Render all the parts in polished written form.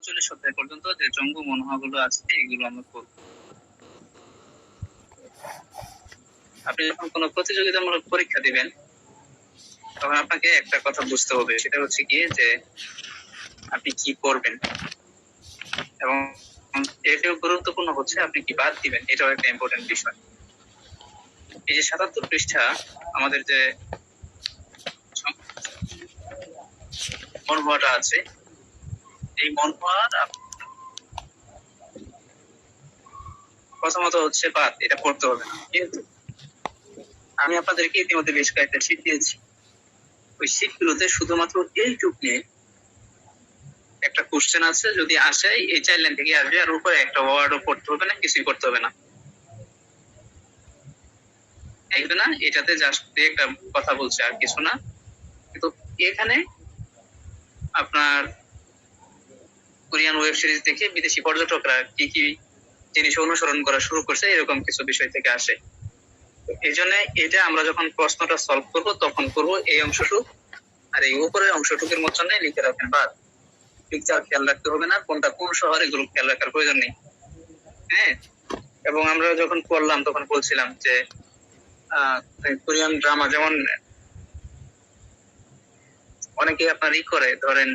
39 অধ্যায় পর্যন্ত যে জঙ্গ মনোভাবগুলো আছে এগুলো আমরা করব। আপনি যখন কোনো প্রতিযোগিতামূলক পরীক্ষা দিবেন তখন আপনাকে একটা কথা বুঝতে হবে, সেটা হচ্ছে কি যে আপনি কি করবেন, এবং এটাও গুরুত্বপূর্ণ হচ্ছে আপনি কি বাদ দিবেন, এটাও একটা ইম্পর্টেন্ট বিষয়। এই যে 77 পৃষ্ঠা আমাদের যে মনোভাবটা আছে, এই মনোভাব প্রথমত হচ্ছে বাদ, এটা পড়তে হবে না। কিন্তু আমি আপনাদেরকে ইতিমধ্যে বেশ কয়েকটা শীট দিয়েছি, ওই শীটগুলোতে শুধুমাত্র এইটুক নিয়ে একটা কোশ্চেন আছে, যদি আসে এই 4 লাইন থেকে আসবে, আর উপরে একটা ওয়ার্ডও পড়তে হবে না, কিছুই করতে হবে না। দেখবে না এটাতে জাস্ট একটা কথা বলছে আর কিছু না। কিন্তু এখানে আপনার কোরিয়ান ওয়েব সিরিজ দেখে বিদেশি পর্যটকরা কি কি জিনিস অনুসরণ করা শুরু করছে, এরকম কিছু বিষয় থেকে আসে। এই জন্য এটা আমরা যখন প্রশ্নটা সলভ করব তখন করব এই অংশটুক, আর এই উপরের অংশটুকের মধ্যে লিখে রাখেন বাদ। পিকচার খেয়াল রাখতে হবে না, কোনটা কোন শহর এগুলো খেয়াল রাখার প্রয়োজন নেই। হ্যাঁ, এবং আমরা যখন পড়লাম তখন বলছিলাম যে কোরিয়ান ড্রামা যেমন অনেকে আপনার করে, ধরেন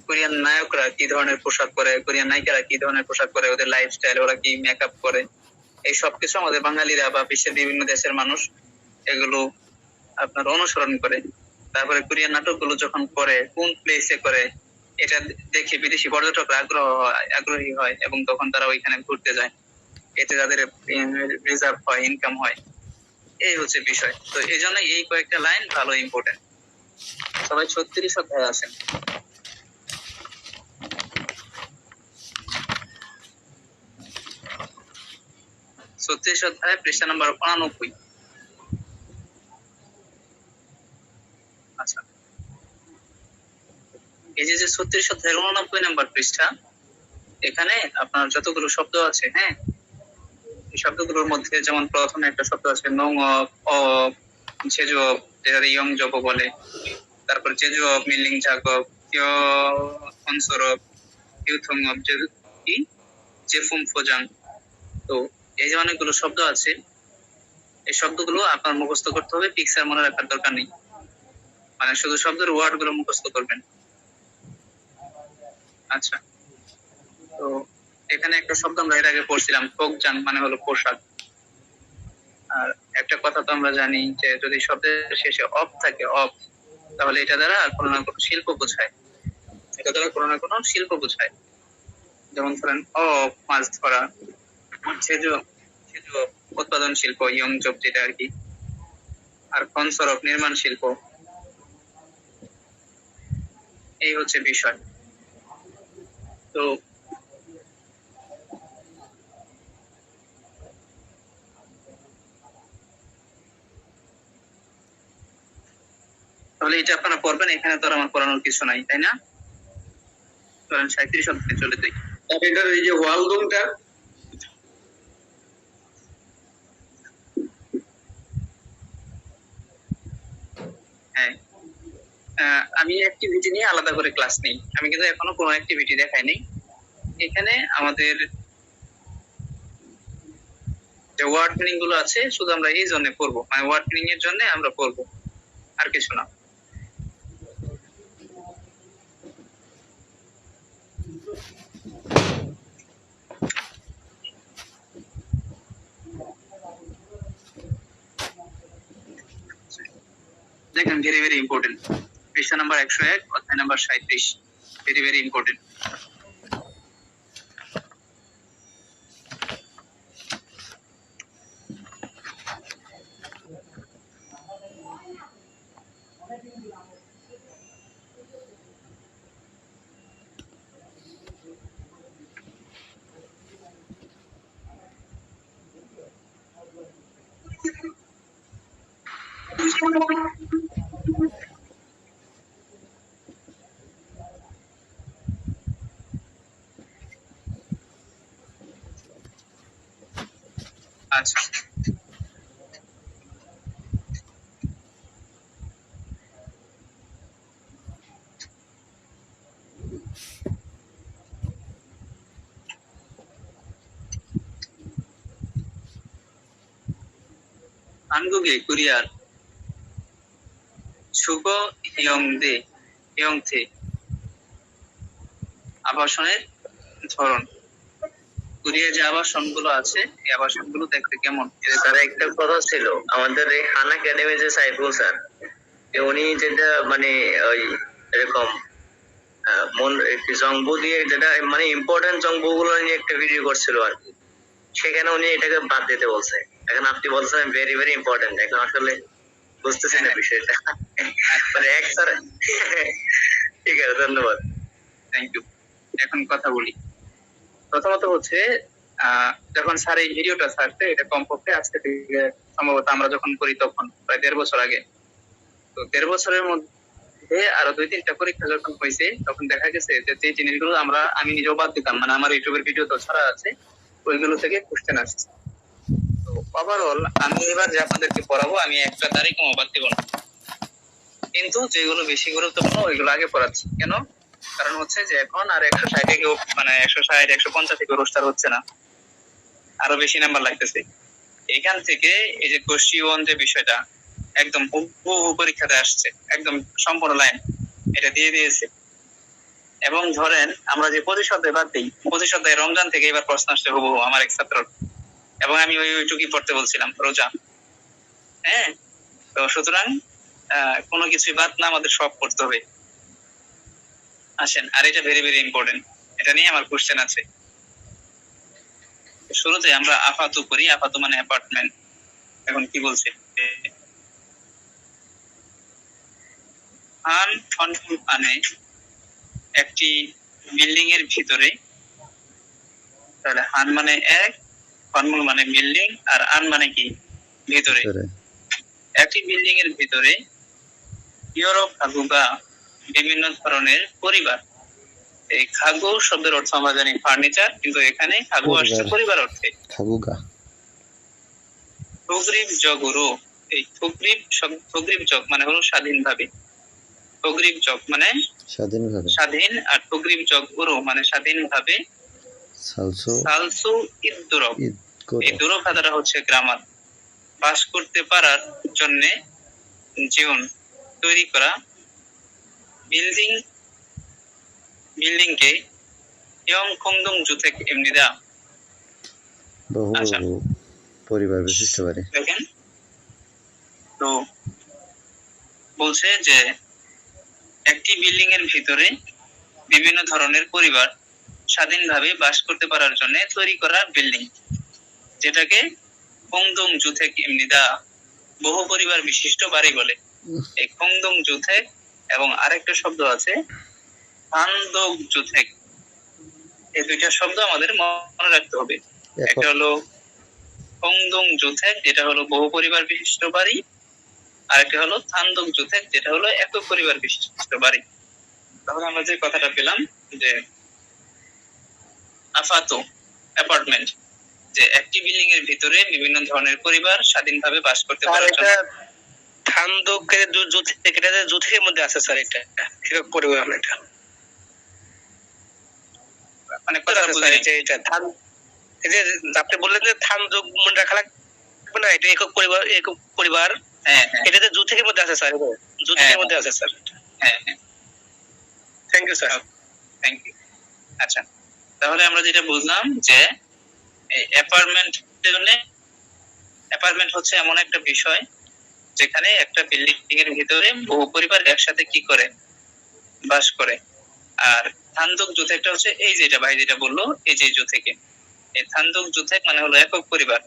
কোরিয়ান নায়করা কি ধরনের পোশাক পরে, কোরিয়ান নায়িকারা কি ধরনের পোশাক পরে, ওদের লাইফস্টাইল, ওরা কি মেকআপ করে, এই সব কিছু আমাদের বাঙালিরা বা বিশ্বের বিভিন্ন দেশের মানুষ এগুলো আপনার অনুসরণ করে। তারপরে কোরিয়ান নাটকগুলো যখন করে, কোন প্লেসে করে, এটা দেখে বিদেশি পর্যটকরা আগ্রহী হয় এবং তখন তারা ওইখানে ঘুরতে যায়, এতে তাদের রিজার্ভ হয়, ইনকাম হয়। এই হচ্ছে বিষয়। তো এই জন্য এই কয়েকটা লাইন ভালো ইম্পর্টেন্ট। সবাই 36 অধ্যায়ে আসেন। 36 অধ্যায় পৃষ্ঠা নাম্বার 89। আচ্ছা, এই যে 36 অধ্যায়ের 89 নাম্বার পৃষ্ঠা, এখানে আপনার যতগুলো শব্দ আছে, হ্যাঁ, এই শব্দগুলোর মধ্যে যেমন প্রথমে একটা শব্দ আছে নং অ জেজু, যেটা ইয়ং জব বলে, তারপর জেজু মিলিং জাগব, কিয় অনসরব, ইউথং অব জেজু কি জেফুম ফোজাং। তো এই যে অনেকগুলো শব্দ আছে, এই শব্দগুলো আপনার মুখস্থ করতে হবে, পিকচার মনে রাখার দরকার নেই, মানে শুধু শব্দের ওয়ার্ড গুলো মুখস্থ করবেন। আচ্ছা, তো এখানে একটা শব্দ আমরা এর আগে পড়ছিলাম, ফোকজাং, মানে হলো পোশাক। আর একটা কথা তো আমরা জানি যে যদি শব্দের শেষে অফ থাকে, অফ, তাহলে এটা দ্বারা কোনো না কোনো শিল্প বোঝায়, এটা দ্বারা কোনো না কোনো শিল্প বোঝায়। যেমন ধরেন অফ মাছ ধরা, সেজ সেজ উৎপাদন শিল্প, ইয়ং জব যেটা আর কি, আর কনসরফ নির্মাণ শিল্প। এই হচ্ছে বিষয়। তো তাহলে এটা আপনারা পড়বেন, এখানে তো আর আমার পড়ানোর কিছু নাই, তাই না? ধরেন 37 অধ্যায়ে চলে যাই। এটার এই যে ওয়ালগুমটা, হ্যাঁ, আমি অ্যাক্টিভিটি নিয়ে আলাদা করে ক্লাস নেই, আমি কিন্তু এখনো কোনো অ্যাক্টিভিটি দেখাই নেই। এখানে আমাদের যে ওয়ার্ড মিনিং গুলো আছে শুধু আমরা এই জন্য পড়বো, মানে ওয়ার্ড মিনিং এর জন্য আমরা পড়বো, আর কিছু না। দেখেন, ভেরি ভেরি ইম্পর্টেন্ট, পৃষ্ঠা নাম্বার 101 অধ্যায় নাম্বার 37, ভেরি ভেরি ইম্পর্টেন্ট। আচ্ছা, 한국의 কোরিয়ার সুগ ইয়ংথে আবাসনের ধরন। কোরিয়ার যে আবাসনগুলো আছে এই আবাসনগুলো দেখতে কেমন? তার একটা কথা ছিল, আমাদের এই হান একাডেমি যে সাইফুল স্যার, উনি যেটা মানে ওই এরকম জংবু দিয়ে যেটা মানে ইম্পর্টেন্ট জংবু গুলো নিয়ে একটা ভিডিও করছিল আর কি, সেখানে উনি এটাকে বাদ দিতে বলছে। এখন আপনি বলছেন ভেরি ভেরি ইম্পর্টেন্ট, এখন আসলে বুঝতেছি না বিষয়টা। মানে এক স্যার ঠিক আছে, ধন্যবাদ, থ্যাংক ইউ। এখন কথা বলি। প্রথমত হচ্ছে যখন স্যার এই ভিডিওটা ছাড়ছে, এটা কমপক্ষে আজকে থেকে সম্ভবত আমরা যখন করি তখন প্রায় 1.5 বছর আগে। তো 1.5 বছরের মধ্যে আরো 2-3টা পরীক্ষা যখন হয়েছে, তখন দেখা গেছে যে যে জিনিসগুলো আমি নিজেও বাদ দিতাম, মানে আমার ইউটিউবের ভিডিও তো ছাড়া আছে, ওইগুলো থেকে কোশ্চেন আসছে। তো ওভারঅল আমি এবার যে আপনাদেরকে পড়াবো, আমি একটা তারিখও বাদ দিব না, কিন্তু যেগুলো বেশি গুরুত্বপূর্ণ ওইগুলো আগে পড়াচ্ছি। কেন? কারণ হচ্ছে যে এখন আর 160 কেউ মানে 160 150 থেকে রোস্টার হচ্ছে না, আরো বেশি নাম্বার লাগতেছে। এখান থেকে এই যে কোশ্চেন যে বিষয়টা একদম হুবহু পরীক্ষাতে আসছে, একদম সম্পূর্ণ লাইন এটা দিয়ে দিয়েছে। এবং ধরেন আমরা যে 25 সপ্তাহে বাদ দিই, 25 সপ্তাহে রমজান থেকে এবার প্রশ্ন আসছে হুবহু আমার এক ছাত্র, এবং আমি ওইটুকুই পড়তে বলছিলাম, রোজা। হ্যাঁ, তো সুতরাং কোনো কিছুই বাদ না, আমাদের সব পড়তে হবে। আসেন, আর এটা ভেরি ভেরি ইম্পর্টেন্ট, এটা নিয়ে আমার কোশ্চেন আছে। শুরুতে আমরা আফাতু করি। আফাতু মানে অ্যাপার্টমেন্ট। এখন কি বলছে? আন ফনফুল মানে একটি বিল্ডিং এর ভিতরে, তাহলে হান মানে এক, ফনমুল মানে বিল্ডিং, আর আন মানে কি? ভিতরে। একটি বিল্ডিং এর ভিতরে ইউরোপ খাগুগা বিভিন্ন ধরনের পরিবার। এই খাগু শব্দের অর্থ আমরা জানি ফার্নিচার, কিন্তু এখানে খাগু আসছে পরিবার অর্থে। খাগুগা থুগরিব জগুরু, এই থুগরিব জগ মানে হলো স্বাধীনভাবে। থুগরিব জগ মানে স্বাধীন, আর থুগরিব জগ উরু মানে স্বাধীনভাবে। সালসু ইদ্দুরব, এই দুরব ধারা হচ্ছে গ্রামার। বাস করতে পারার জন্য জীবন তৈরি করা বিল্ডিংকে ইয়ং খংদং জুথেক এমনিদা, আচ্ছা পরিবার বিশিষ্ট বাড়ি। দেখেন তো বলছে যে একটি বিল্ডিং এর ভিতরে বিভিন্ন ধরনের পরিবার স্বাধীনভাবে বাস করতে পারার জন্য তৈরি করা বিল্ডিং, যেটাকে খংদং জুথেক এমনিদা, বহু পরিবার বিশিষ্ট বাড়ি বলে। এই খংদং জুথেক এবং আরেকটা শব্দ আছে থানদোগ জুথেক, এই দুইটা শব্দ আমাদের মনে রাখতে হবে। একটা হলো খংদং জুথেক, যেটা হলো বহু পরিবার বিশিষ্ট বাড়ি, আর একটা হলো থানদোগ জুথেক, যেটা হলো একক পরিবার বিশিষ্ট বাড়ি। তাহলে আমরা যে কথাটা পেলাম যে আফাতো অ্যাপার্টমেন্ট, যে একটি বিল্ডিং এর ভিতরে বিভিন্ন ধরনের পরিবার স্বাধীনভাবে বাস করতে পারে। থানদোগের জুথেকের মধ্যে আছে স্যার, এটা একক পরিবার না, এটা মানে কথা বুঝাই যে এটা থান, এই যে আপনি বললেন যে থানদোগ মনে রাখা লাগবে না, এটা একক পরিবার। হ্যাঁ, এটাতে জুথেকের মধ্যে আছে স্যার, জুথেকের মধ্যে আছে স্যার। হ্যাঁ, thank you sir, thank you. আচ্ছা, তাহলে আমরা যেটা বুঝলাম যে অ্যাপার্টমেন্ট হচ্ছে এমন একটা বিষয় যেখানে একটা বিল্ডিং এর ভিতরে বহু পরিবার একসাথে কি করে? বাস করে। আর থানদোগ জুথেকটা হচ্ছে এই যেটা ভাই যেটা বললো, এই যে জুথেকে, এই থানদোগ জুথেক মানে হলো একক পরিবার,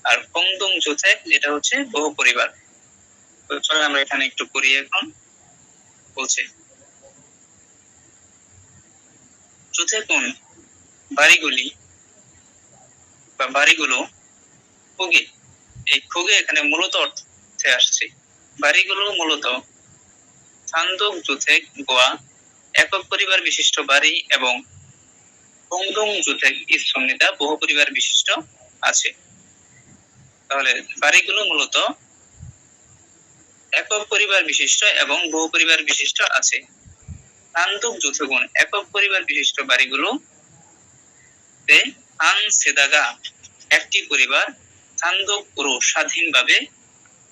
আর খংদং জুথেক যেটা হচ্ছে বহু পরিবার। তো চলো আমরা এখানে একটু করি। এখন বলছে জুথেকুন বাড়িগুলি বা বাড়িগুলো খুগে, এই খুগে এখানে মূলত অর্থে আসছে। বাড়িগুলো মূলত থানদোগ জুথেক গোয়া একক পরিবার বিশিষ্ট বাড়ি, এবং খংদং জুথেক ইসমনিদা বহু পরিবার বিশিষ্ট আছে। তাহলে বাড়িগুলো মূলত একক পরিবার বিশিষ্ট এবং বহু পরিবার বিশিষ্ট আছে। তান্দুক যৌথগুণ একক পরিবার বিশিষ্ট বাড়িগুলো হান সেদাগা একটি পরিবার, তান্দুক পুরো স্বাধীনভাবে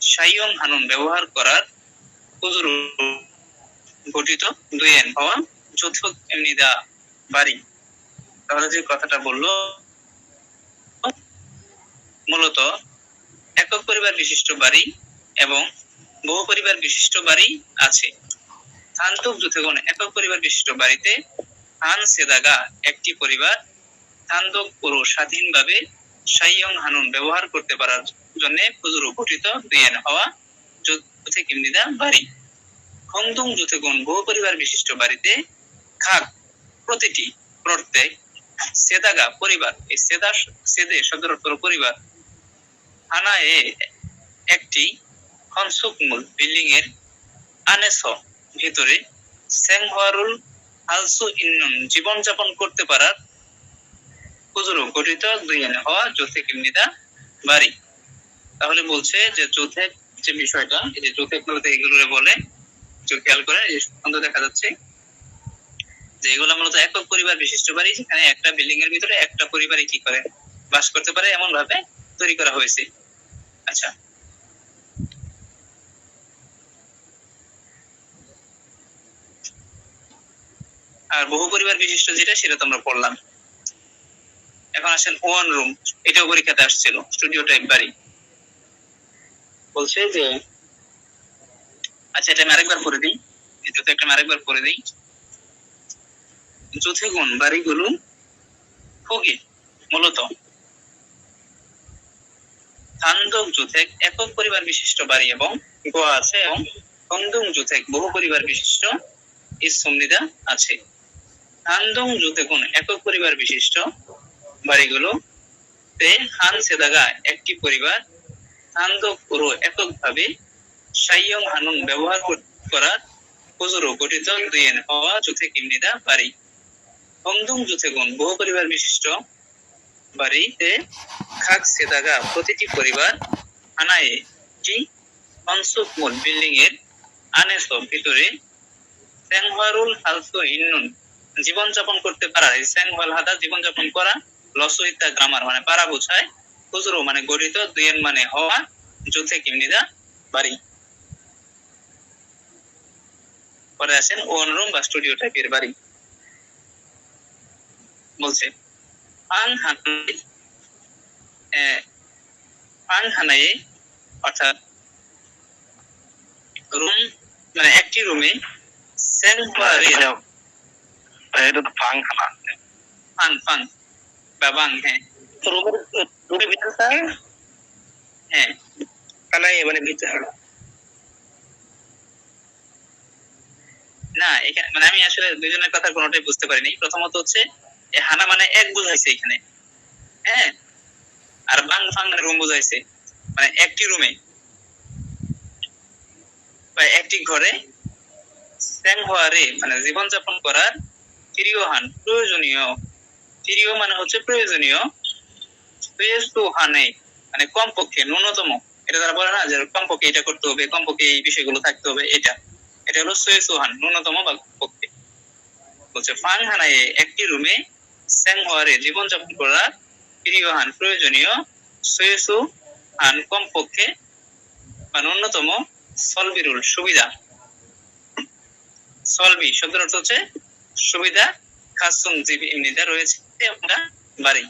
সাইয়ং হানুন ব্যবহার করার কুজুরু গঠিত দুয়েন হওয়া যৌথ এমনিদা বাড়ি। তাহলে যে কথাটা বললো মূলত একক পরিবার বিশিষ্ট বাড়ি এবং বহু পরিবার বিশিষ্ট বাড়ি আছে। তান্দুক যৌথগুণ একক পরিবার বিশিষ্ট বাড়িতে হান সেদাগা একটি পরিবার, তান্দুক পুরো স্বাধীনভাবে সাইয়ং হানুন ব্যবহার করতে পারার জন্য কুজুরু গঠিত দুয়েন হওয়া যৌথ এমনিদা বাড়ি। খংদুং যৌথগুণ বহু পরিবার বিশিষ্ট বাড়িতে খাক প্রতিটি, প্রত্যেক, সেদাগা পরিবার, এই সেদে শব্দের অর্থ পরিবার, হানায়ে একটি, খনসুকমুল বিল্ডিং এর, আনেস ভিতরে, সেংহওয়ারুল হালসু ইন্নুন জীবনযাপন করতে পারার কুজুরু গঠিত দুইয়ানে হওয়া যৌথ এমনিদা বাড়ি। তাহলে বলছে যে যৌথের যে বিষয়টা, এই যে যৌথেক বলতে এগুলো বলে, খেয়াল করে সুন্দর দেখা যাচ্ছে যে এগুলো মূলত একক পরিবার বিশিষ্ট বাড়ি, যেখানে একটা বিল্ডিং এর ভিতরে একটা পরিবারই কি করে বাস করতে পারে এমন ভাবে তৈরি করা হয়েছে। আচ্ছা, আর বহু পরিবার বিশিষ্ট যেটা সেটা তোমরা পড়লাম। এখন আসেন ওয়ান রুম, এটাও পরীক্ষাতে আসছিল, স্টুডিও টাইপ বাড়ি। বলছে যে আচ্ছা এটা আমি আরেকবার করে দিই, এটা তো একটা আরেকবার করে দিই। যৌথগুণ বাড়িগুলো খুবই মূলত তান্দুক যৌথেক একক পরিবার বিশিষ্ট বাড়ি এবং গোয়া আছে, এবং খংদুং যৌথেক বহু পরিবার বিশিষ্ট ইসমনিদা আছে। তান্দুং যৌথগুণ একক পরিবার বিশিষ্ট বাড়িগুলো হান সেদাগা একটি পরিবার, তান্দুক পুরো এককভাবে সাইয়ং হানুন ব্যবহার করার কুজুরু গঠিত দুয়েন হওয়া যৌথেক এমনিদা বাড়ি। খংদুং যৌথগুণ বহু পরিবার বিশিষ্ট বাড়িতে খাক সেদাগা প্রতিটি পরিবার, হানায়ে টি, খনসুকমুল বিল্ডিং এর, আনেস ভিতরে, সেংহওয়ারুল হালসু ইন্নুন জীবনযাপন করতে পারা, সেংহওয়াল হাদা জীবনযাপন করা, লসইতা গ্রামার মানে পারা বোঝায়, কুজুরু মানে গঠিত, দুয়েন মানে হওয়া যৌথেক এমনিদা বাড়ি। পরে আছেন ওয়ান রুম বা স্টুডিও টাইপের বাড়ি। বলছে হানায়ে অর্থাৎ রুম মানে একটি রুমে, এটা তো ফাংখানা, ফাং বা বাং, হ্যাঁ রুমের ভিতরে, হ্যাঁ কানাই মানে ভিতরে না, এখানে মানে আমি আসলে দুইজনের কথা কোনোটাই বুঝতে পারিনি। প্রথমত হচ্ছে হানা মানে এক বুঝাইছে এখানে, হ্যাঁ, আর বাং ফাং রুম বুঝাইছে, মানে একটি রুমে বা একটি ঘরে, সেংহওয়ারে মানে জীবনযাপন করার, ফিরিওহান প্রয়োজনীয়, ফিরিও মানে হচ্ছে প্রয়োজনীয়, সুয়েসুহানে মানে কমপক্ষে ন্যূনতম, এটা তারা বলে না যে কমপক্ষে এটা করতে হবে, কমপক্ষে এই বিষয়গুলো থাকতে হবে, এটা হলো সুয়েসুহান ন্যূনতম বা পক্ষে। বলছে ফাং হানায়ে একটি রুমে, সেংহওয়ারে জীবনযাপন করার, ফিরিওহান প্রয়োজনীয়, সুয়েসুহান কমপক্ষে বা ন্যূনতম, সলবিরুল সুবিধা, সলবি শব্দের অর্থ হচ্ছে সুবিধা, খাসুম জিবি এমনিদা রয়েছে আমরা বাড়ি।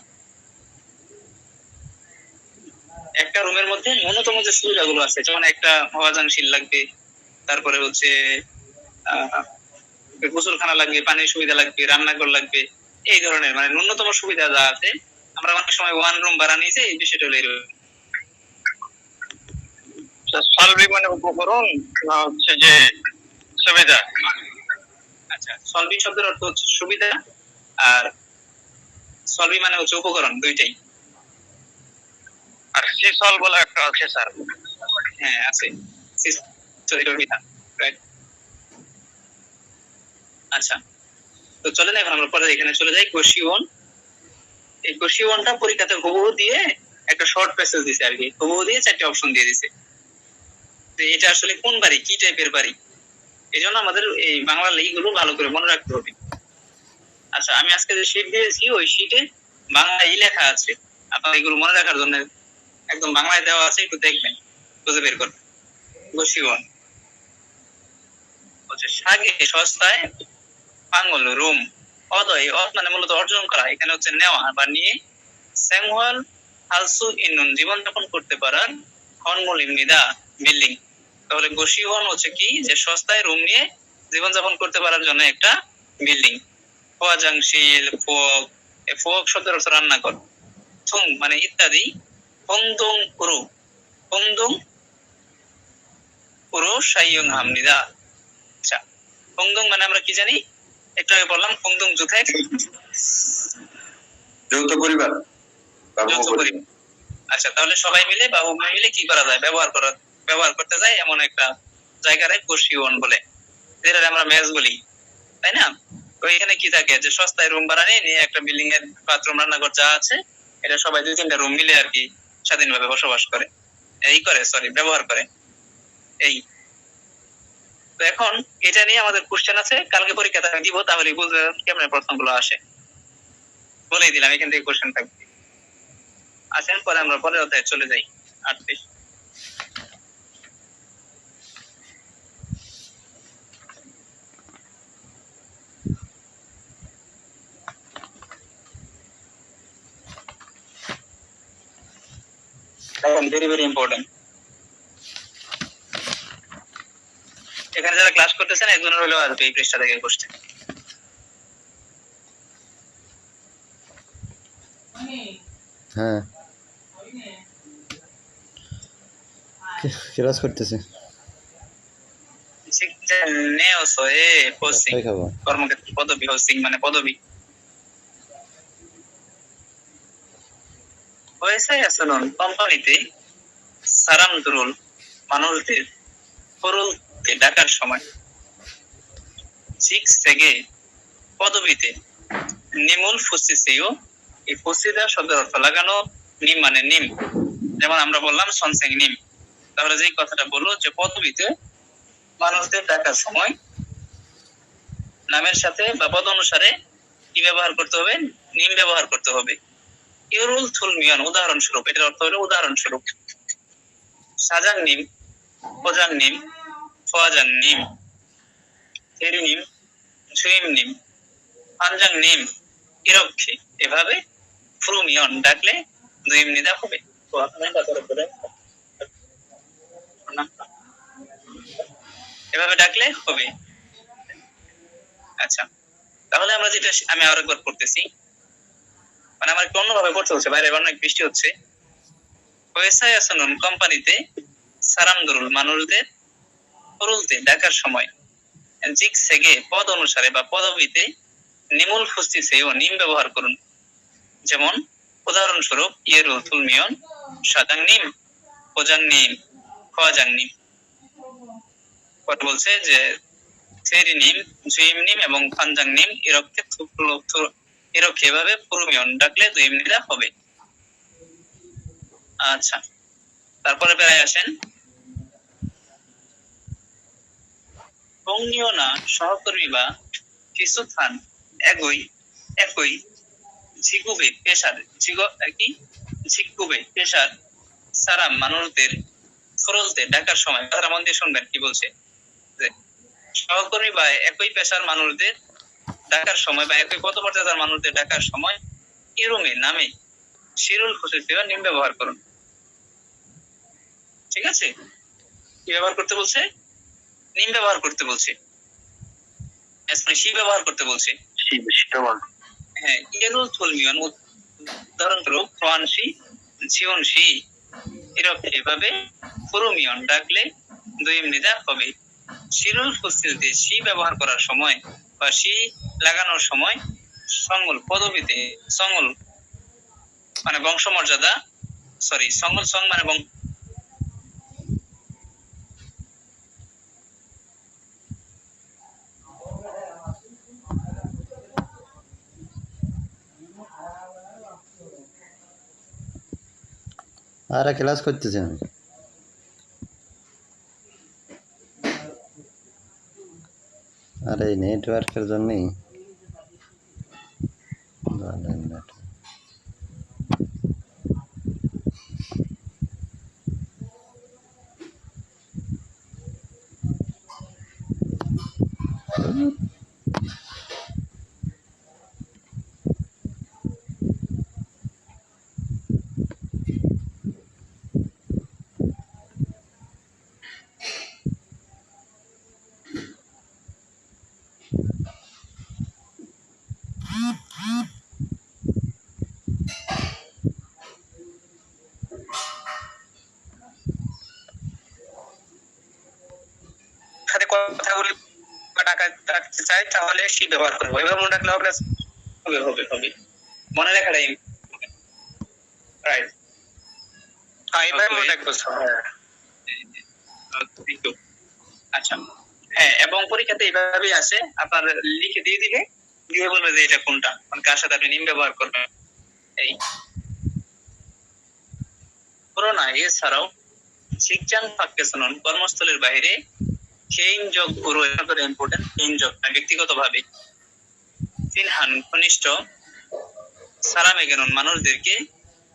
একটা রুমের মধ্যে ন্যূনতম যে সুবিধাগুলো আছে, যেমন একটা হওয়াজানশীল লাগবে, তারপরে হচ্ছে গোসলখানা লাগবে, পানির সুবিধা লাগবে, রান্নাঘর লাগবে, এই ধরনের মানে ন্যূনতম সুবিধা যা আছে, আমরা অনেক সময় ওয়ান রুম ভাড়া নিয়েছি, এই বিষয়টা হলো এরকম। সলভি মানে উপকরণ না হচ্ছে যে সুবিধা? আচ্ছা, সলভি শব্দের অর্থ হচ্ছে সুবিধা, আর সলভি মানে হচ্ছে উপকরণ, দুইটাই। আর সিসল বলে একটা আছে স্যার? হ্যাঁ আছে, আচ্ছা তো চলেন এখন আমরা পরে এখানে চলে যাই কোশ্চিন। এই কোশ্চিনটা পরীক্ষাতে হুবহু দিয়ে একটা শর্ট প্যাসেজ দিছে আর কি, হুবহু দিয়ে 4টি অপশন দিয়ে দিছে। এটা আসলে কোন বাড়ি, কি টাইপের বাড়ি, এই জন্য আমাদের এই বাংলা এইগুলো ভালো করে মনে রাখতে হবে। আচ্ছা, আমি আজকে যে শীট দিয়েছি ওই শীটে বাংলায় লেখা আছে, আপনার এগুলো মনে রাখার জন্য একদম বাংলায় দেওয়া আছে, একটু দেখবেন, খুঁজে বের করবেন। বশীকরণ হচ্ছে সাগে সস্তায় পাঙ্গল রুম, অদয় মানে মূলত অর্জন করা, এখানে হচ্ছে নেওয়া বা নিয়ে, স্যাংওয়াল হালসু ইন্নুন জীবনযাপন করতে পারার, খনমূল ইমনিদা বিল্ডিং। তাহলে বশীকরণ হচ্ছে কি, যে সস্তায় রুম নিয়ে জীবনযাপন করতে পারার জন্য একটা বিল্ডিং। ফোয়াজাংশিল ফোক, ফোক শব্দের অর্থ রান্না কর, থুং মানে ইত্যাদি, ফংদং পুরো, ফংদং পুরো সাইয়ং হামনিদা। আচ্ছা, ফংদং মানে আমরা কি জানি, একটু আগে বললাম, ফংদং যুথায় যৌথ পরিবার। যৌথ পরিবার। আচ্ছা, তাহলে সবাই মিলে বা উভয় মিলে কি করা যায়, ব্যবহার করতে যায় এমন একটা জায়গায় বশীকরণ বলে, যেটা আমরা মেস বলি, তাই না? তো এখানে কি থাকে, যে সস্তায় রুম ভাড়া নিয়ে একটা বিল্ডিং এর বাথরুম রান্নাঘর যা আছে, এটা সবাই 2-3টা রুম মিলে আর কি স্বাধীনভাবে বসবাস করে, ব্যবহার করে। এই তো এখন এটা নিয়ে আমাদের কোশ্চেন আছে, কালকে পরীক্ষাতে আমি দিব, তাহলে বুঝতে কেমন প্রশ্নগুলো আসে বলেই দিলাম, এখান থেকে কোশ্চেন থাকবে। আসেন পরে আমরা পরের অধ্যায়ে চলে যাই, 38। Very very important. এখানে যারা ক্লাস করতেছেন একজনের হলেও আসবে এই পৃষ্ঠা থেকে কোশ্চেন। হ্যাঁ, ক্লাস করতেছে। কর্মক্ষেত্র পদবী, হোসিং মানে পদবী। হয়েছে শুনুন, কোম্পানিতে সারাম দুরুল মানুষদের পরলতে ডাকার সময়, সিক্স থেকে পদবীতে নিমুল ফুসিসেও, এই ফুসিদা শব্দের অর্থ লাগানো, নিম মানে নিম, যেমন আমরা বললাম সনসেং নিম। তাহলে যে কথাটা বললো যে পদবীতে মানুষদের ডাকার সময় নামের সাথে বা পদ অনুসারে কি ব্যবহার করতে হবে, নিম ব্যবহার করতে হবে। ইউরুল থুল মিয়ন উদাহরণস্বরূপ, এটার অর্থ হলো উদাহরণস্বরূপ, সাজাং নিম, ফজাং নিম, ফজাং নিম, থেরি নিম, ঝুইম নিম, পাঞ্জাং নিম, ইরক্ষে, এভাবে ফ্রুমিয়ন ডাকলে দুইম নিদা হবে। তো এভাবে ডাকলে হবে। আচ্ছা, তাহলে আমরা যেটা আমি আরেকবার করতেছি, মানে আমার একটু অন্যভাবে করতে হচ্ছে, বাইরে অনেক বৃষ্টি হচ্ছে। কোম্পানিতে সারাম দরুল মানুষদের পরলতে ডাকার সময়, জিক সেগে পদ অনুসারে বা পদবীতে নিমুল ফুসতিসেও নিম ব্যবহার করুন। যেমন উদাহরণস্বরূপ ইয়েরুল তুলমিয়ন সাজাং নিম, ফজাং নিম, খোয়াজাং নিম। কথা বলছে যে থেরি নিম, জুইম নিম এবং ফানজাং নিম ইরক্ষে এভাবে পুরুমিয়ন ডাকলে দুইম নিদা হবে। আচ্ছা, তারপরে বেড়ায় আসেন, না সহকর্মী বা কিছুথান একই ঝিগুবে পেশার ঝিগুবে পেশার সারাম মানুষদের ফরলতে ডাকার সময়, তারা মন দিয়ে শুনবেন কি বলছে, যে সহকর্মী বা একই পেশার মানুষদের ডাকার সময় বা একই পদমর্যাদার মানুষদের ডাকার সময় ইরুমে নামে শিরুল খুশিসেও নিম ব্যবহার করুন। ঠিক আছে, কি ব্যবহার করতে বলছে, নিম ব্যবহার করতে বলছে, ব্যবহার করতে বলছে। হ্যাঁ, ইয়েরুল থুলমিয়ন উদাহরণস্বরূপ ফ্রান্সি ঝিওনসি, এরকম এভাবে ফুরুমিয়ন ডাকলে দুইম নিদা হবে। শিরুল ফুসিলতে সি ব্যবহার করার সময় বা সি লাগানোর সময় সঙ্গল পদবীতে, সঙ্গল মানে বংশমর্যাদা, সঙ্গল সং মানে আর ক্লাস করতেছি আমি। আর এই নেটওয়ার্কের জন্যই বলেন network। সাথে কথাগুলি টাকা রাখতে চাই তাহলে সে ব্যবহার করবো, এবার মনে রাখলে হবে হবে হবে হবে মনে রাখাটাই রাইট। হ্যাঁ এবার মনে রাখবো। আচ্ছা হ্যাঁ, এবং পরীক্ষাতে এইভাবেই আসে, আপনার লিখে দিয়ে দিলে দিয়ে বলবে যে এটা কোনটা, মানে কার সাথে আপনি নিম ব্যবহার করবেন। এই পুরো না, এছাড়াও শিক্ষান ফাঁককে শুনুন কর্মস্থলের বাইরে চেইন যোগ পুরো ইম্পর্টেন্ট চেইন যোগ ব্যক্তিগতভাবে ফিনহান ঘনিষ্ঠ সালামে গেনুন মানুষদেরকে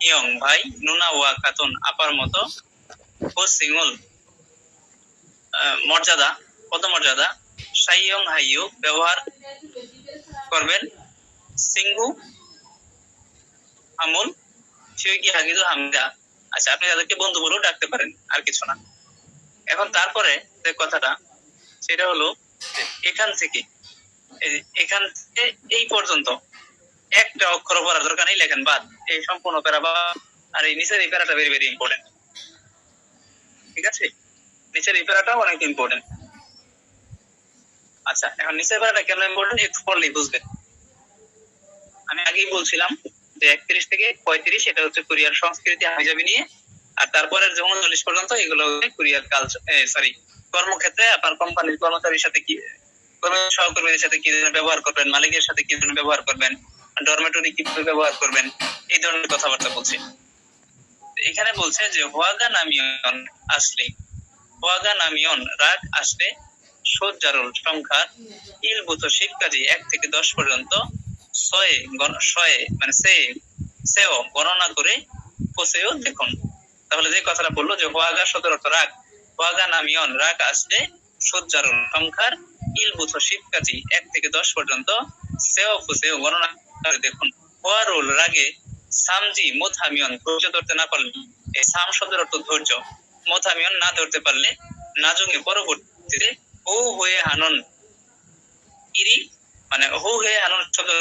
ইয়ং ভাই নুনা ওয়া খাতুন আপার মতো ও সিঙ্গল মর্যাদা পদমর্যাদা সাইয়ং হাইয়ু ব্যবহার করবেন সিঙ্গু আমুল শিউকি হাগিদু হামদা। আচ্ছা আপনি তাদেরকে বন্ধু বলেও ডাকতে পারেন, আর কিছু না। এখন তারপরে যে কথাটা সেটা হলো এখান থেকে এখান থেকে এই পর্যন্ত একটা অক্ষর পড়ার দরকার নেই, লেখেন বাদ, এই সম্পূর্ণ প্যারা বা আর এই নিচের এই প্যারাটা ভেরি ভেরি ইম্পর্টেন্ট। ঠিক আছে, নিচের এই প্যারাটা অনেক ইম্পর্টেন্ট। আচ্ছা এখন নিচের প্যারাটা কেন ইম্পর্টেন্ট একটু পড়লেই বুঝবেন। আমি আগেই বলছিলাম যে 31 থেকে 35 এটা হচ্ছে কোরিয়ার সংস্কৃতি হাবিজাবি নিয়ে, আর তারপরের যে 39 পর্যন্ত এগুলো কোরিয়ার কালচার কর্মক্ষেত্রে আপনার কোম্পানির কর্মচারীর সাথে কি সহকর্মীদের সাথে কি ধরনের ব্যবহার করবেন, মালিকের সাথে কি ধরনের ব্যবহার করবেন, ডরমেটরি কিভাবে ব্যবহার করবেন, এই ধরনের কথাবার্তা বলছে। এখানে বলছে যে হোয়াগা নামিয়ন আসলে, হোয়াগা নামিয়ন রাগ আসলে সজ্জারুল সংখ্যার ইলভূত শিবকাজী 1 থেকে 10 পর্যন্ত শয়ে মানে সেও গণনা করে পৌঁছেও দেখুন। তাহলে যে কথাটা বললো যে হোয়াগা শব্দের অর্থ রাগ, হোয়াগা নামিয়ন রাগ আসলে সজ্জারুল সংখ্যার ইলভূত শিবকাজী 1 থেকে 10 পর্যন্ত সেও গণনা করে দেখুন। হোয়ারুল রাগে সামজি মোথামিয়ন ধৈর্য ধরতে না পারলে, এই সাম শব্দের অর্থ ধৈর্য, মোথামিয়ন না ধরতে পারলে নাজুঙ্গে পরবর্তীতে হু হয়ে হানন ইরি মানে হু হয়ে হানন শব্দের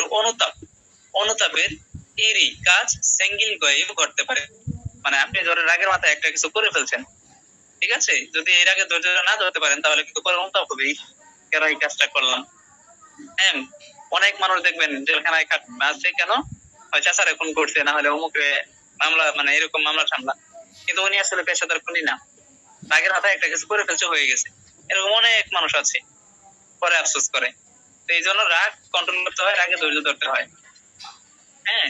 অনুতাপের ইরি কাজ সেঙ্গিল গয়ে ঘটতে পারে। মানে আপনি ধরে রাগের মাথায় একটা কিছু করে ফেলছেন, ঠিক আছে, যদি এর আগে ধৈর্য না ধরতে পারেন তাহলে কিন্তু পরে অনুতাপ হবে কেন এই কাজটা করলাম। হ্যাঁ অনেক মানুষ দেখবেন জেলখানায় আছে কেন, চাচারে খুন করছে, না হলে অমুকে মামলা, মানে এরকম মামলা টামলা, কিন্তু উনি আসলে পেশাদার খুনি না, রাগের মাথায় একটা কিছু করে ফেলছে, হয়ে গেছে। এরকম অনেক মানুষ আছে, পরে আফসোস করে। তো এই জন্য রাগ কন্ট্রোল করতে হয়, রাগে ধৈর্য ধরতে হয়। হ্যাঁ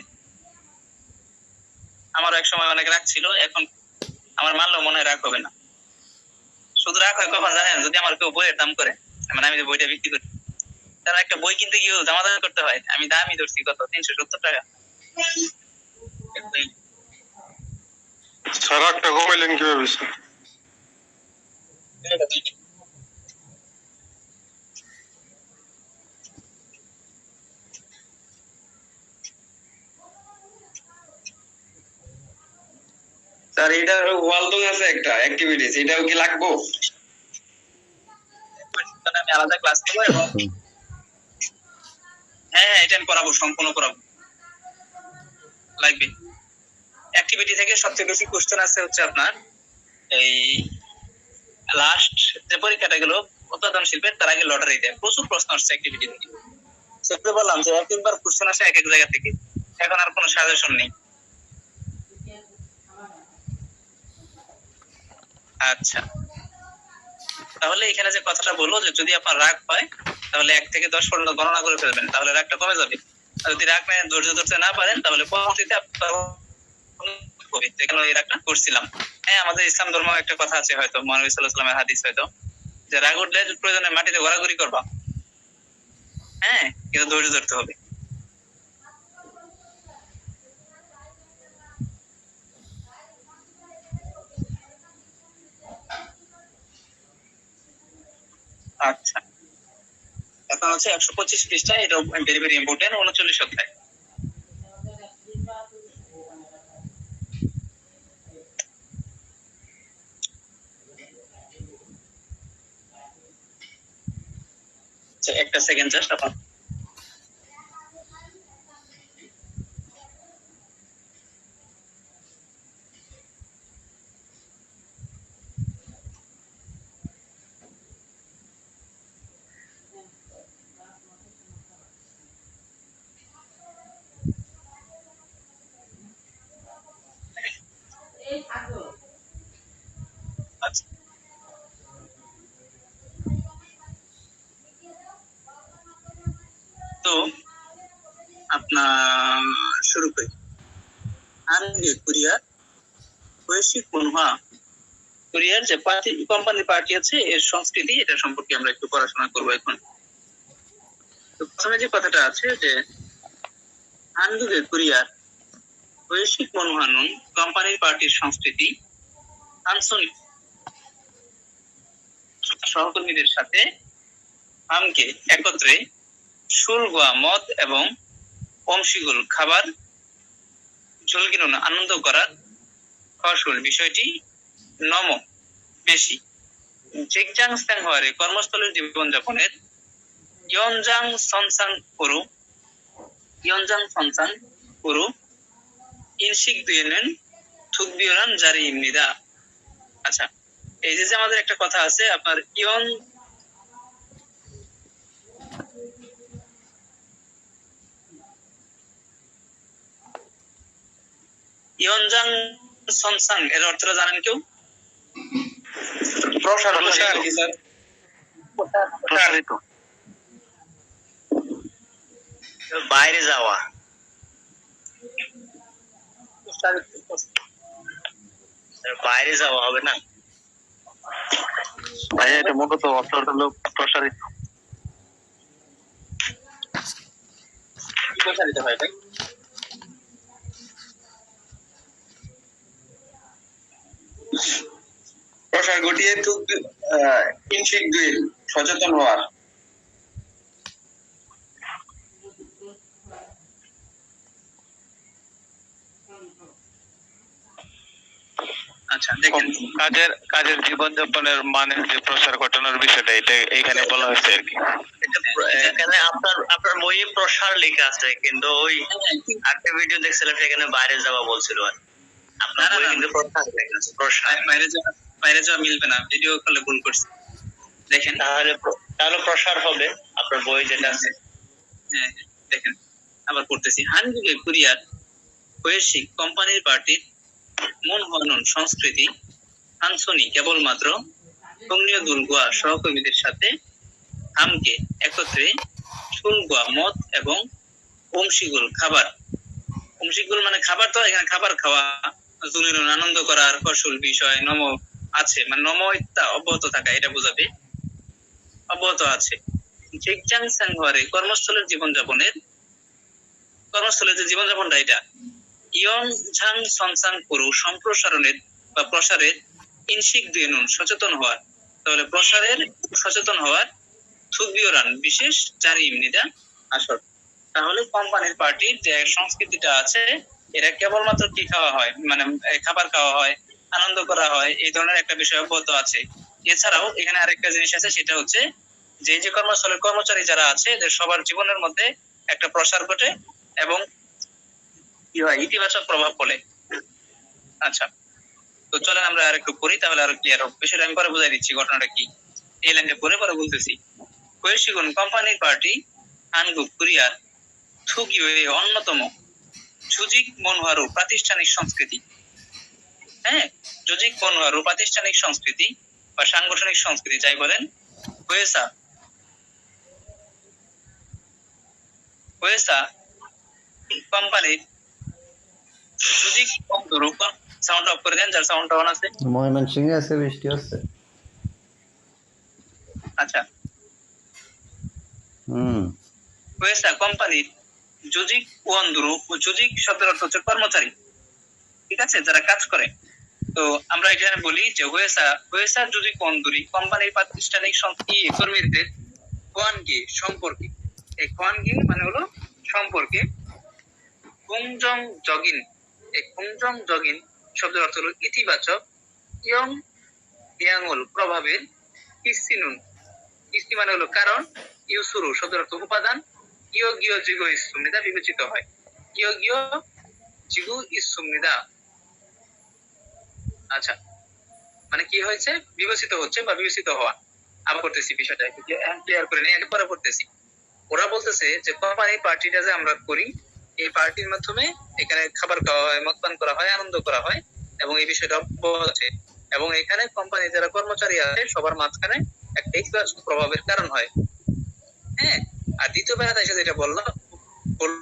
আমারও এক সময় অনেক রাগ ছিল, এখন আমার মানলেও মনে হয় রাগ হবে না। শুধু রাগ হয় কখন জানেন, যদি আমার কেউ বইয়ের দাম করে, মানে আমি যে বইটা বিক্রি করি, তারা একটা বই কিনতে গিয়েও দামাদামি করতে হয়। আমি দামই ধরছি কত, 370 টাকা। রাগটা কমাইলেন কিভাবে? স্যার এটা ওয়ালদং আছে একটা অ্যাক্টিভিটিস, এটাও কি লাগবো? আমি আলাদা ক্লাস করবো এবং হ্যাঁ এটা আমি করাবো, সম্পূর্ণ করাবো, লাগবে। অ্যাক্টিভিটি থেকে সবচেয়ে বেশি কোশ্চেন আছে হচ্ছে আপনার এই লাস্ট যে পরীক্ষাটা গেল উৎপাদন শিল্পের, তার আগে লটারিতে প্রচুর প্রশ্ন আসছে অ্যাক্টিভিটি থেকে। সেটা বললাম যে এক একবার কোশ্চেন আসে এক এক জায়গা থেকে, এখন আর কোনো সাজেশন নেই। আচ্ছা তাহলে এখানে যে কথাটা বললো যে যদি আপনার রাগ হয় তাহলে 1 থেকে 10 পর্যন্ত গণনা করে ফেলবেন, তাহলে রাগটা কমে যাবে। আর যদি রাগ নিয়ে ধৈর্য ধরতে না পারেন তাহলে পরবর্তীতে আপনার হবে। এখানে এই রাগটা করছিলাম। হ্যাঁ আমাদের ইসলাম ধর্ম একটা কথা আছে, হয়তো মহানবী সাল্লাল্লাহু আলাইহি ওয়াসাল্লামের হাদিস, হয়তো যে রাগ উঠলে প্রয়োজনে মাটিতে ঘোরাঘুরি করবা, হ্যাঁ, কিন্তু ধৈর্য ধরতে হবে। আচ্ছা, এখন হচ্ছে 125 পৃষ্ঠা, এটা ভেরি ভেরি ইম্পর্টেন্ট, 39 অধ্যায়। আচ্ছা, একটা সেকেন্ড জাস্ট আপনার। আচ্ছা, তো আপনার শুরু করি। আনগে কুরিয়ার বৈশ্বিক মনোহা, কোরিয়ার যে কোম্পানি পার্টি আছে এর সংস্কৃতি, এটা সম্পর্কে আমরা একটু পড়াশোনা করবো এখন। তো প্রথমে যে কথাটা আছে যে আনগে কোরিয়ার বৈশ্বিক মনোহানন কোম্পানির পার্টির সংস্কৃতি আনসনি সহকর্মীদের সাথে আমকে একত্রে সুলগোয়া মদ এবং অংশীগুল খাবার ঝোলগিরুন আনন্দ করার কৌশল বিষয়টি নম বেশি জেকজাং স্থানহারে কর্মস্থলের জীবনযাপনের ইয়নজাং সনসাং পুরু ইনশিক দুয়েনেন থুকবিয়রান জারি ইমনিদা। আচ্ছা, এই যে আমাদের একটা কথা আছে আপনার ইয়নজাং সনসাং এর অর্থটা জানেন কেউ? প্রসারিত আর কি স্যার? প্রসারিত, বাইরে যাওয়া। বাইরে যাওয়া হবে না ভাইয়া, এটা মূলত অর্থটা হলো প্রসারিত। প্রসারিত হয় তাই। প্রসার ঘটিয়ে ইনশিক দুই সচেতন হওয়ার। আচ্ছা, দেখেন কাজের জীবনযাপনের মানের যে প্রসার ঘটানোর বিষয়টা, এটা এইখানে বলা হয়েছে আর কি। এখানে আপনার বইয়ে প্রসার লেখা আছে, কিন্তু ওই একটা ভিডিও দেখছিলাম সেখানে বাইরে যাওয়া বলছিল আর আপনার বইয়ে কিন্তু প্রসার লেখা আছে। প্রসার বাইরে যাওয়া মিলবে না, ভিডিও কলে ভুল করছে। দেখেন তাহলে প্রসার হবে আপনার বই যেটা আছে। হ্যাঁ, দেখেন আবার পড়তেছি। হানগুগে কোরিয়ার বৈশ্বিক কোম্পানির পার্টির মন হনন সংস্কৃতি হানসনি কেবলমাত্র সঙ্গীয় দুলগোয়া সহকর্মীদের সাথে হামকে একত্রে সুলগোয়া মদ এবং অংশীগুল খাবার। অংশীগুল মানে খাবার, তো এখানে খাবার খাওয়া, জুলিরুন আনন্দ করার কৌশল বিষয় নম আছে, মানে নম ইত্যা অব্যাহত থাকা, এটা বোঝাবে অব্যাহত আছে। জেকজাং সাংহারে কর্মস্থলের যে জীবনযাপনটা, এটা ইয়ন ঝাং সনসাং পুরু সম্প্রসারণের বা প্রসারের ইনশিক দুয়েনুন সচেতন হওয়ার, তাহলে প্রসারের সচেতন হওয়ার থুকবিওরান বিশেষ জারি ইমনিদা আসর। তাহলে কোম্পানির পার্টির যে সংস্কৃতিটা আছে, এটা কেবলমাত্র কি খাওয়া হয়, মানে খাবার খাওয়া হয়, আনন্দ করা হয়, এই ধরনের একটা বিষয় অব্যাহত আছে। এছাড়াও এখানে আরেকটা জিনিস আছে, সেটা হচ্ছে যে কর্মস্থলের কর্মচারী যারা আছে এদের সবার জীবনের মধ্যে একটা প্রসার ঘটে এবং কি হয়, ইতিবাচক প্রভাব পড়ে। আচ্ছা, তো চলেন আমরা আর একটু পড়ি, তাহলে আরো ক্লিয়ার হবে বিষয়টা। আমি পরে বুঝাই দিচ্ছি ঘটনাটা কি, এই লাইনটা পরে বলতেছি। কৈশিগুন কোম্পানির পার্টি হানগুক কোরিয়ার থুগিও অন্যতম সুজিক মনোহারু প্রাতিষ্ঠানিক সংস্কৃতি। হ্যাঁ, জুজিক মনোহারু প্রাতিষ্ঠানিক সংস্কৃতি বা সাংগঠনিক সংস্কৃতি যাই বলেন, কোম্পানির সুজিক সাউন্ড অফ করে দেন, যার সাউন্ড অন আছে। ময়মনসিংহে আছে, বৃষ্টি হচ্ছে। আচ্ছা, ওয়েসা কোম্পানির জুজিক ওয়ান্দুরু, জুজিক শব্দের অর্থ হচ্ছে কর্মচারী, ঠিক আছে, যারা কাজ করে। তো আমরা এখানে বলি যে ওয়েসা জুজিক ওয়ান্দুরি কোম্পানির প্রাতিষ্ঠানিক কর্মীদের কোয়ানগি সম্পর্কে, এই কোয়ানগি মানে হলো সম্পর্কে, কুমজং জগিন, এই কুমজং জগিন শব্দের অর্থ হলো ইতিবাচক, ইয়ং ইয়াঙ্গুল প্রভাবের, কিস্তিনুন, কিস্তি মানে হলো কারণ, ইউসুরু শব্দের অর্থ উপাদান, ইয়োগীয় জিগো ইসুমনিদা বিবেচিত হয়, ইয়োগীয় জিগু ইসুমনিদা। আচ্ছা, মানে কি হয়েছে, বিবেচিত হচ্ছে বা বিবেচিত হওয়া। আবার করতেছি বিষয়টা একটু ক্লিয়ার করে নিই, একবারে পড়তেছি। ওরা বলতেছে যে কোম্পানি পার্টিটা যে আমরা করি, এই পার্টির মাধ্যমে এখানে খাবার খাওয়া হয়, মদ পান করা হয়, আনন্দ করা হয়, এবং এই বিষয়টা আছে, এবং এখানে কোম্পানি যারা কর্মচারী আছে সবার মাঝখানে একটা ইতিবাচক প্রভাবের কারণ হয়। হ্যাঁ, আর দ্বিতীয় বেলাতে এসে যেটা বললো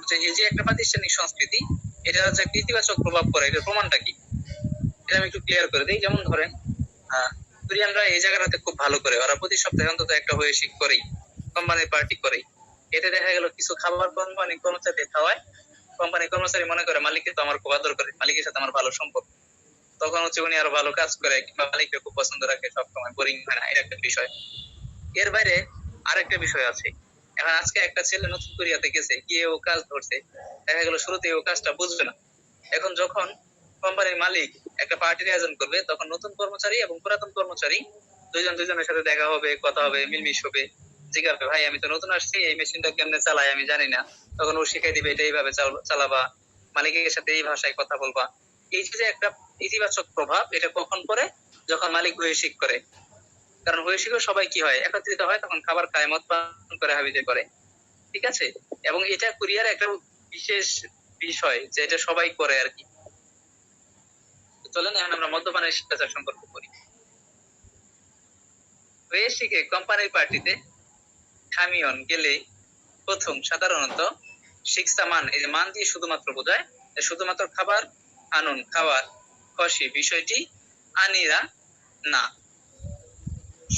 যে এই যে একটা প্রাতিষ্ঠানিক সংস্কৃতি, এটা হচ্ছে একটা ইতিবাচক প্রভাব পড়ে, এটার প্রমাণটা কি, এটা আমি একটু ক্লিয়ার করে দিই। যেমন ধরেন কোরিয়ানরা এই জায়গাটাতে খুব ভালো করে, ওরা প্রতি সপ্তাহে অন্তত একটা হয়ে শিখ করেই, কোম্পানির পার্টি করেই। এতে দেখা গেল কিছু খাবার কোম্পানি কর্মচারী খাওয়ায়, কোম্পানি কর্মচারী মনে করে মালিককে তো আমার খুব আদর করে, মালিকের সাথে আমার ভালো সম্পর্ক, তখন হচ্ছে উনি আরো ভালো কাজ করে কিংবা মালিককে খুব পছন্দ রাখে, সবসময় বোরিং হয় না, এটা একটা বিষয়। এর বাইরে আরেকটা বিষয় আছে। এখন আজকে একটা ছেলে নতুন কোরিয়াতে গেছে, গিয়ে ও কাজ ধরছে, দেখা গেল শুরুতে ও কাজটা বুঝবে না। এখন যখন কোম্পানির মালিক একটা পার্টির আয়োজন করবে, তখন নতুন কর্মচারী এবং পুরাতন কর্মচারী দুজনের সাথে দেখা হবে, কথা হবে, মিলমিশ হবে, জিজ্ঞাসা ভাই আমি তো নতুন আসছি, এই মেশিনটা কেমনে চালাই আমি জানি না, তখন ও শিখাই দিবে এটা এইভাবে চালাবা, মালিকের সাথে এই ভাষায় কথা বলবা। এই যে একটা ইতিবাচক প্রভাব, এটা কখন পড়ে, যখন মালিক হয়ে শিখ করে। কারণ হয়ে শিখে সবাই কি হয়, একত্রিত হয়, তখন খাবার খায়, মদ পান করে, হাবিজে করে, ঠিক আছে। এবং এটা কোরিয়ার একটা বিশেষ বিষয় যে এটা সবাই করে আর কি। চলেন এখন আমরা মদ্যপানের শিষ্টাচার সম্পর্ক করি। হয়ে শিখে কোম্পানির পার্টিতে খামিয়ন গেলে প্রথম সাধারণত শিক্ষা মান, এই যে মান দিয়ে শুধুমাত্র বোঝায়, শুধুমাত্র খাবার, আনুন খাবার, খুশি বিষয়টি, আনিরা না,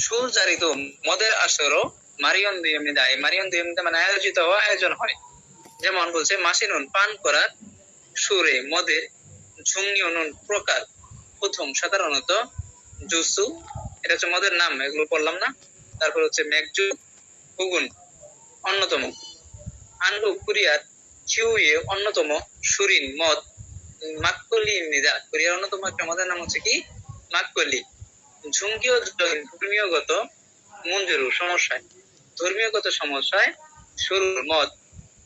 সুজারিত মদের আসরও মারিয়ন দিয়মিদা, এই মারিয়ন দিয়মিদা মানে আয়োজিত হওয়া, আয়োজন হয়। যেমন বলছে মাসিনুন পান করার, সুরে মদের, ঝুংনিয়নুন প্রকার, প্রথম সাধারণত, জুসু এটা হচ্ছে মদের নাম, এগুলো পড়লাম না। তারপর হচ্ছে ম্যাকজু, হুগুন অন্যতম, আনলু কোরিয়ার, চিউয়ে অন্যতম, সুরিন মদ, মাক্কলি নিদা কোরিয়ার অন্যতম একটা মদের নাম হচ্ছে কি মাক্কলি। ঝুঙ্গীয় ধর্মীয়গত মঞ্জুরু সমস্যায়, ধর্মীয়গত সমস্যায় শুরুর মদ,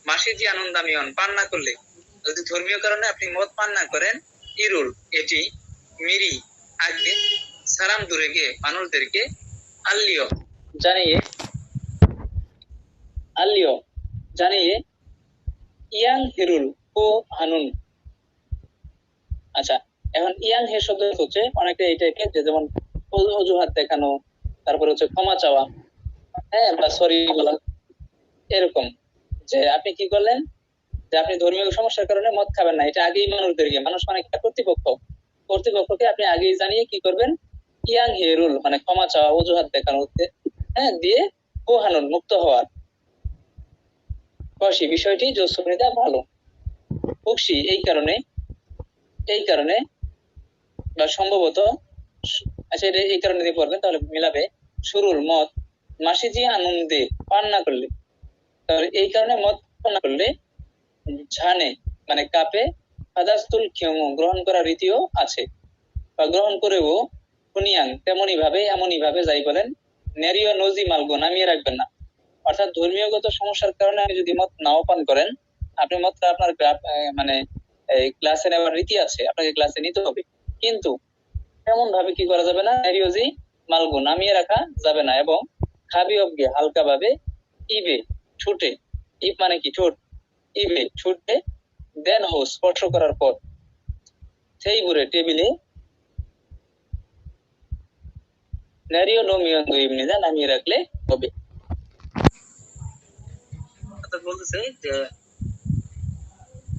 মাসিজি আনন্দামিয়ন পান না করলে, যদি ধর্মীয় কারণে আপনি মদ পান না করেন, ইরুল এটি, মিরি আগে সালাম দূরে গিয়ে মানুষদেরকে আল্লিও জানিয়ে ইয়াং হিরুল ও হানুন। আচ্ছা, এখন ইয়াং হে শব্দ হচ্ছে অনেকটা এইটাকে, যে যেমন অজুহাত দেখানো, তারপর হচ্ছে ক্ষমা চাওয়া, হ্যাঁ, বা সরি বলা, এরকম যে আপনি কি করলেন, যে আপনি ধর্মীয় সমস্যার কারণে মদ খাবেন না, এটা আগেই মানুষদেরকে, মানুষ মানে কর্তৃপক্ষকে আপনি আগেই জানিয়ে কি করবেন, ইয়াং হে রুল মানে ক্ষমা চাওয়া, অজুহাত দেখানো হচ্ছে, হ্যাঁ, দিয়ে ও হানুন মুক্ত হওয়ার, খুশি বিষয়টি জোসুনিদা ভালো, খুশি এই কারণে বা সম্ভবত, আচ্ছা এটা এই কারণে দিয়ে পড়বেন তাহলে মিলাবে, শুরুর মদ, মাসিজি আনন্দে পান না করলে, তাহলে এই কারণে মদ পান না করলে, ঝানে মানে কাপে, ফাদাস্তুল খিয়মু গ্রহণ করার রীতিও আছে, বা গ্রহণ করেও খুনিয়াং এমনই ভাবে যাই বলেন, নেরিও নজি মালগো নামিয়ে রাখবেন না। অর্থাৎ ধর্মীয়গত সমস্যার কারণে আপনি যদি মদ নাও পান করেন, আপনি মদটা আপনার মানে ক্লাসে নেওয়ার রীতি আছে, আপনাকে ক্লাসে নিতে হবে, কিন্তু এমন ভাবে কি করা যাবে না, নেরিওজি মালগো নামিয়ে রাখা যাবে না, এবং খাবি অবগে হালকা ভাবে, ইবে ছুটে, ইব মানে কি ঠোঁট, ইবে ছুটে, দেন হো স্পর্শ করার পর, সেই বুড়ে টেবিলে নারিও নোমিয়ন ইবনিদা নামিয়ে রাখলে হবে। অর্থাৎ বলতেছে যে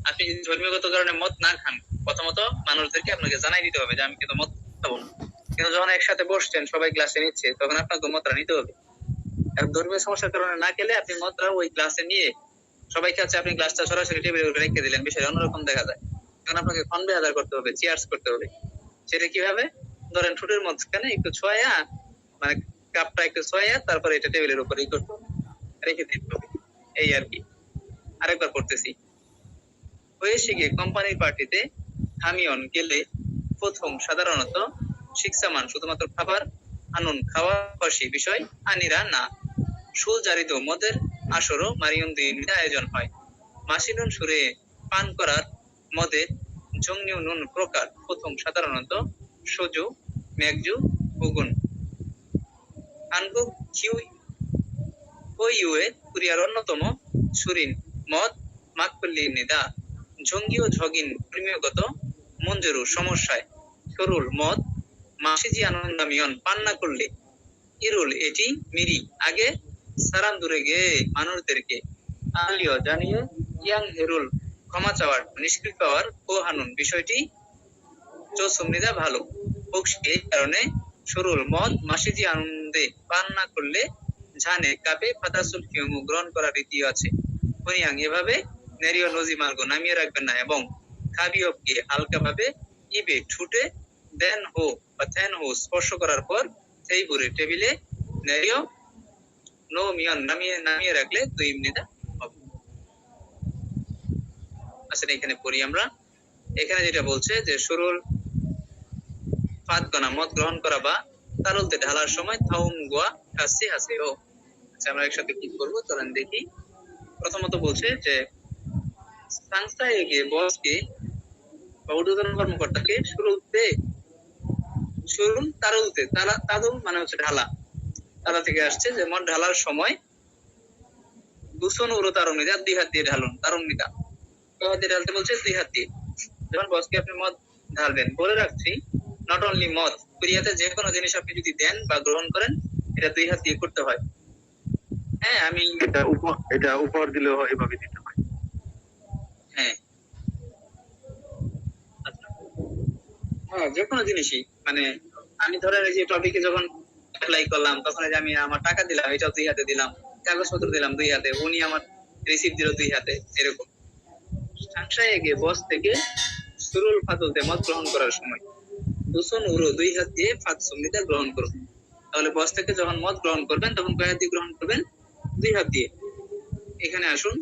আপনি যদি ধর্মীয়গত কারণে মদ না খান, প্রথমত মানুষদেরকে আপনাকে জানাই দিতে হবে যে আমি কিন্তু মদ খাবো না, কিন্তু যখন একসাথে বসছেন সবাই গ্লাসে নিচ্ছে, তখন আপনাকে মদটা নিতে হবে। ধর্মীয় সমস্যার কারণে না খেলে আপনি মদটা ওই গ্লাসে নিয়ে সবাইকে আছে আপনি গ্লাসটা সরাসরি টেবিলের উপরে রেখে দিলেন, বিষয়টা অন্যরকম দেখা যায়। কারণ আপনাকে কনভেয়ার করতে হবে, চিয়ার্স করতে হবে। সেটা কিভাবে? ধরেন ঠোঁটের মাঝখানে একটু ছোঁয়া, মানে কাপটা একটু ছোঁয়া, তারপরে এটা টেবিলের উপরে করতে হবে, রেখে দিতে হবে, এই আর কি। আরেকবার করতেছি। হয়েছে গিয়ে কোম্পানির পার্টিতে হামিয়ন গেলে প্রথম সাধারণত শিক্ষামান শুধুমাত্র খাবার আনুন খাওয়া বসি বিষয় আনিরা না সুজারিত মদের আসরও মারিয়ন দিন আয়োজন হয়। মাসিনুন সুরে পান করার মদের জংনিউ নুন প্রকার প্রথম সাধারণত সোজু মেঘজু উগুন আনবুক কিউ ওইউয়ে কোরিয়ার অন্যতম সুরিন মদ মাকপল্লি নিদা জঙ্গীয় ঝগিন প্রেমীয়গত মঞ্জুরু সমস্যায় সরুল মদ মাসিজি আনন্দামিয়ন পান না করলে ইরুল এটি মিরি আগে সারাম দূরে গিয়ে মানুষদেরকে আলিও জানিয়ে ইয়াং হেরুল ক্ষমা চাওয়ার নিষ্কৃত পাওয়ার ও হানুন বিষয়টি চৌসুমনিদা ভালো এই কারণে সরুল মদ মাসিজি আনন্দে পান না করলে ঝানে কাপে ফাতাসুল কিউমু গ্রহণ করার রীতি আছে। হরিয়াং এভাবে নেরিও নজি মার্গ নামিয়ে রাখবেন না এবং খাবিয়বকে হালকাভাবে ইবে ঠুটে দেন হো বা থেন হো স্পর্শ করার পর সেই বুড়ে টেবিলে নেরিও নো মিয়ন নামিয়ে রাখলে দুই মিনিটা হবে। আসলে এখানে পড়ি আমরা। এখানে যেটা বলছে যে সরুল ফাত গনা মদ গ্রহণ করা বা তারুলতে ঢালার সময় থাউম গোয়া হাসি হাসি ও। আচ্ছা আমরা একসাথে কি করবো চলেন দেখি। প্রথমত বলছে যে সংস্থায় গিয়ে বসকে বা ঊর্ধ্বতন কর্মকর্তাকে শুরুন তারুলতে তাদুল মানে হচ্ছে ঢালা, তারা থেকে আসছে যে মদ ঢালার সময় দুশন উড়ো তারুণিদা দুই হাত দিয়ে ঢালুন। তারুণিদা কয় হাত দিয়ে ঢালতে বলছে? দুই হাত দিয়ে। যখন বসকে আপনি মদ ঢালবেন, বলে রাখছি নট অনলি মদ, কোরিয়াতে যে কোনো জিনিস আপনি যদি দেন বা গ্রহণ করেন এটা দুই হাত দিয়ে করতে হয়। হ্যাঁ আমি এটা উপহার দিলেও এভাবে দিতে হয়। হ্যাঁ আচ্ছা হ্যাঁ যে কোনো জিনিসই মানে আমি ধরেন এই যে টপিকে যখন অ্যাপ্লাই করলাম তখন এই যে আমি আমার টাকা দিলাম এটাও দুই হাতে দিলাম, কাগজপত্র দিলাম দুই হাতে, উনি আমার রিসিপ্ট দিল দুই হাতে, এরকম। সংসায় গিয়ে বস থেকে সুরুল ফাতুলতে মদ গ্রহণ করার সময় দুশন উড়ো দুই হাত দিয়ে ফাত সঙ্গীতা গ্রহণ করুন। তাহলে বস থেকে যখন মদ গ্রহণ করবেন তখন কয় হাত দিয়ে গ্রহণ করবেন? দুই হাত দিয়ে। এখানে আসুন,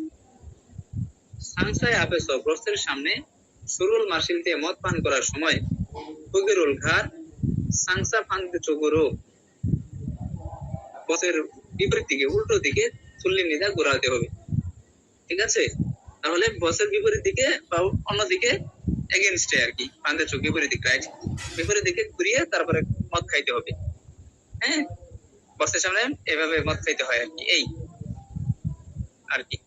সংসায় আপেস বসের সামনে সুরুল মার্শিল দিয়ে মদ পান করার সময় হুগেরুল ঘাড় সাংসা ফানতে চোগুরো বসের বিপরীত দিকে উল্টো দিকে চুল্লি নিদা ঘোরাতে হবে। ঠিক আছে? তাহলে বসের বিপরীত দিকে বা অন্যদিকে এগেনস্টে আর কি, ফানতে চোখ বিপরীত দিকে, রাইট বিপরীত দিকে ঘুরিয়ে তারপরে মদ খাইতে হবে। হ্যাঁ বসের সামনে এভাবে মদ খাইতে হয় আর কি, এই আর কি।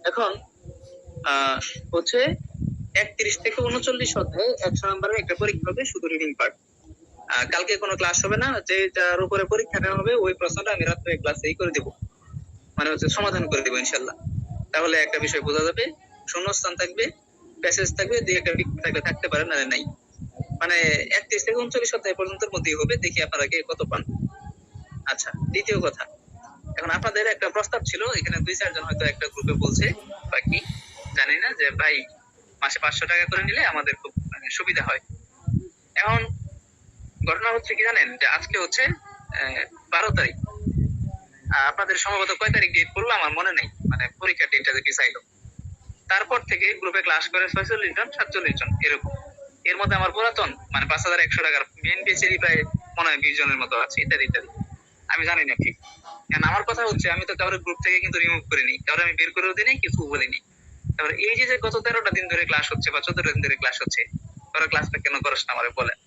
এখন হচ্ছে 31 থেকে 39 অধ্যায়ে 100 নম্বরের একটা পরীক্ষা হবে, শুধু রিডিং পার্ট। কালকে কোনো ক্লাস হবে না, যে যার উপরে পরীক্ষাটা হবে ওই প্রশ্নটা আমি রাত্রে ক্লাসেই করে দেবো, মানে হচ্ছে সমাধান করে দেবো ইনশাল্লাহ। তাহলে একটা বিষয় বোঝা যাবে, শূন্যস্থান থাকবে, প্যাসেজ থাকবে, দুই একটা থাকবে, থাকতে পারে না নাই। মানে 31 থেকে 39 অধ্যায় পর্যন্তের মধ্যেই হবে, দেখি আপনারা কে কত পান। আচ্ছা দ্বিতীয় কথা, এখন আপনাদের একটা প্রস্তাব ছিল, এখানে 2-4 জন হয়তো একটা গ্রুপে বলছে বাকি জানি না, যে ভাই মাসে 500 টাকা করে নিলে আমাদের খুব সুবিধা হয়। এখন ঘটনা হচ্ছে কি জানেন, যে আজকে হচ্ছে 12 তারিখ, আপনাদের সম্ভবত কয় তারিখ ডেট পড়লো আমার মনে নেই, মানে পরীক্ষার ডেটটা যে ডিসাইড হোক। তারপর থেকে গ্রুপে ক্লাস করে 46 জন 47 জন এরকম। এর মধ্যে আমার পুরাতন মানে 5100 টাকার বিএনপিএসি প্রায় মনে হয় 20 জনের মতো আছে, ইত্যাদি ইত্যাদি। আমি জানি না ঠিক, কারণ আমার কথা হচ্ছে আমি তো কারোর গ্রুপ থেকে কিন্তু রিমুভ করিনি, কারণ আমি বের করেও দিই কিছু বলিনি। তারপরে এই যে গত 13টা দিন ধরে ক্লাস হচ্ছে বা 14টা দিন ধরে ক্লাস হচ্ছে, তোরা ক্লাসটা কেন করস না আমারে বলেন।